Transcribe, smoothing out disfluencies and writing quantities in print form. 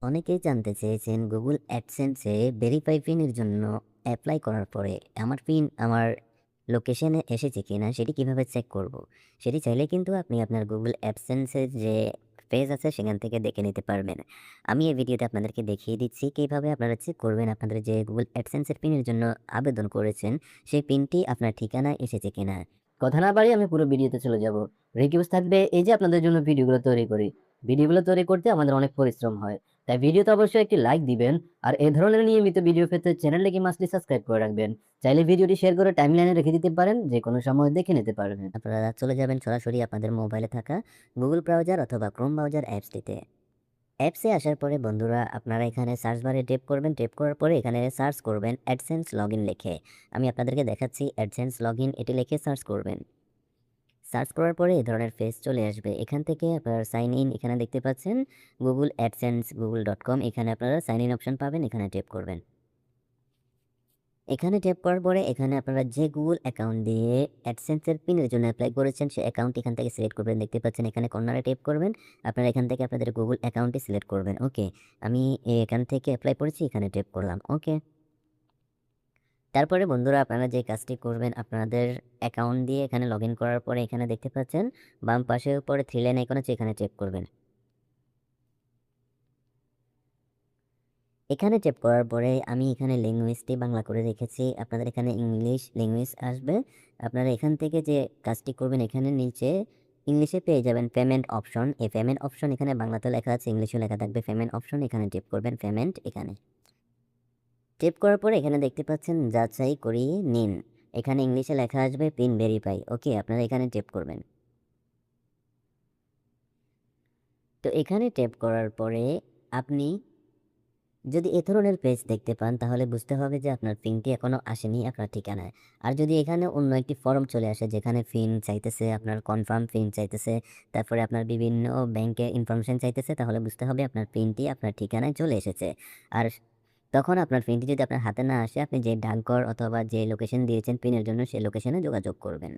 অনেকেই জানতে চেয়েছেন গুগল অ্যাডসেন্সে ভেরিফাই পিনের জন্য অ্যাপ্লাই করার পরে আমার পিন আমার লোকেশনে এসেছে কিনা সেটি কিভাবে চেক করব। সেটি চাইলে কিন্তু আপনি আপনার গুগল অ্যাডসেন্সের যে পেজ আছে সেখান থেকে দেখে নিতে পারবেন। আমি এই ভিডিওতে আপনাদেরকে দেখিয়ে দিচ্ছি কিভাবে আপনারা চেক করবেন আপনাদের যে গুগল অ্যাডসেন্সের পিনের জন্য আবেদন করেছেন সেই পিনটি আপনার ঠিকানায় এসেছে কিনা। কথা না বাড়িয়ে আমি পুরো ভিডিওতে চলে যাব। রিকোয়েস্ট থাকবে এই যে আপনাদের জন্য ভিডিওগুলো তৈরি করি। ভিডিওগুলো তৈরি করতে আমাদের অনেক পরিশ্রম হয়। তাই ভিডিওতে অবশ্যই একটি লাইক দিবেন। আর এই ধরনের নিয়মিত ভিডিও পেতে চ্যানেলটিকে মাস্টলি সাবস্ক্রাইব করে রাখবেন। চাইলে ভিডিওটি শেয়ার করে টাইমলাইনে রেখে দিতে পারেন, যেকোনো সময় দেখে নিতে পারবেন। আপনারা চলে যাবেন সরাসরি আপনাদের মোবাইলে থাকা গুগল ব্রাউজার অথবা ক্রোম ব্রাউজার অ্যাপসটিতে। অ্যাপসে আসার পরে বন্ধুরা আপনারা এখানে সার্চ বারে ট্যাপ করবেন। ট্যাপ করার পরে এখানে সার্চ করবেন অ্যাডসেন্স লগইন লিখে। আমি আপনাদেরকে দেখাচ্ছি অ্যাডসেন্স লগইন এটি লিখে সার্চ করবেন। সার্চ করার পরে এই ধরনের পেজ চলে আসবে। এখান থেকে আপনারা সাইন ইন এখানে দেখতে পাচ্ছেন গুগল অ্যাডসেন্স google.com, এখানে আপনারা সাইন ইন অপশন পাবেন, এখানে ট্যাপ করবেন। এখানে ট্যাপ করার পরে এখানে আপনারা যে গুগল অ্যাকাউন্ট দিয়ে অ্যাডসেন্সের পিনের জন্য অ্যাপ্লাই করেছেন সেই অ্যাকাউন্ট এখান থেকে সিলেক্ট করবেন। দেখতে পাচ্ছেন এখানে কর্নারে ট্যাপ করবেন। আপনারা এখান থেকে আপনাদের গুগল অ্যাকাউন্টটি সিলেক্ট করবেন। ওকে, আমি এখান থেকে অ্যাপ্লাই করেছি, এখানে ট্যাপ করলাম। ওকে, তারপরে বন্ধুরা আপনারা যে কাজটি করবেন আপনাদের অ্যাকাউন্ট দিয়ে এখানে লগ ইন করার পরে এখানে দেখতে পাচ্ছেন বাম পাশে উপরে 3 লাইন আইকন আছে, এখানে ট্যাপ করবেন। এখানে ট্যাপ করার পরে আমি এখানে ল্যাঙ্গুয়েজটি বাংলা করে রেখেছি। আপনাদের এখানে ইংলিশ ল্যাঙ্গুয়েজ আসবে। আপনারা এখান থেকে যে কাজটি করবেন এখানে নিচে ইংলিশে পেয়ে যাবেন পেমেন্ট অপশন। এই পেমেন্ট অপশন এখানে বাংলাতেও লেখা আছে, ইংলিশেও লেখা থাকবে পেমেন্ট অপশন। এখানে ট্যাপ করবেন পেমেন্ট। এখানে ট্যাপ করার পরে এখানে দেখতে পাচ্ছেন যাচাই করিয়ে নিন। এখানে ইংলিশে লেখা আসবে পিন ভেরিফাই। ওকে, আপনারা এখানে ট্যাপ করবেন। তো এখানে ট্যাপ করার পরে আপনি যদি এ ধরনের পেজ দেখতে পান তাহলে বুঝতে হবে যে আপনার পিনটি এখনো আসেনি আপনার ঠিকানায়। আর যদি এখানে অন্য একটি ফর্ম চলে আসে যেখানে পিন চাইতেছে, আপনার কনফার্ম পিন চাইতেছে, তারপরে আপনার বিভিন্ন ব্যাংকের ইনফরমেশন চাইতেছে, তাহলে বুঝতে হবে আপনার পিনটি আপনার ঠিকানায় চলে এসেছে। আর তখন আপনার পিনটি যদি আপনার হাতে না আসে আপনি যে ডাকঘর অথবা যে লোকেশন দিয়েছেন পিনের জন্য সেই লোকেশনে যোগাযোগ করবেন।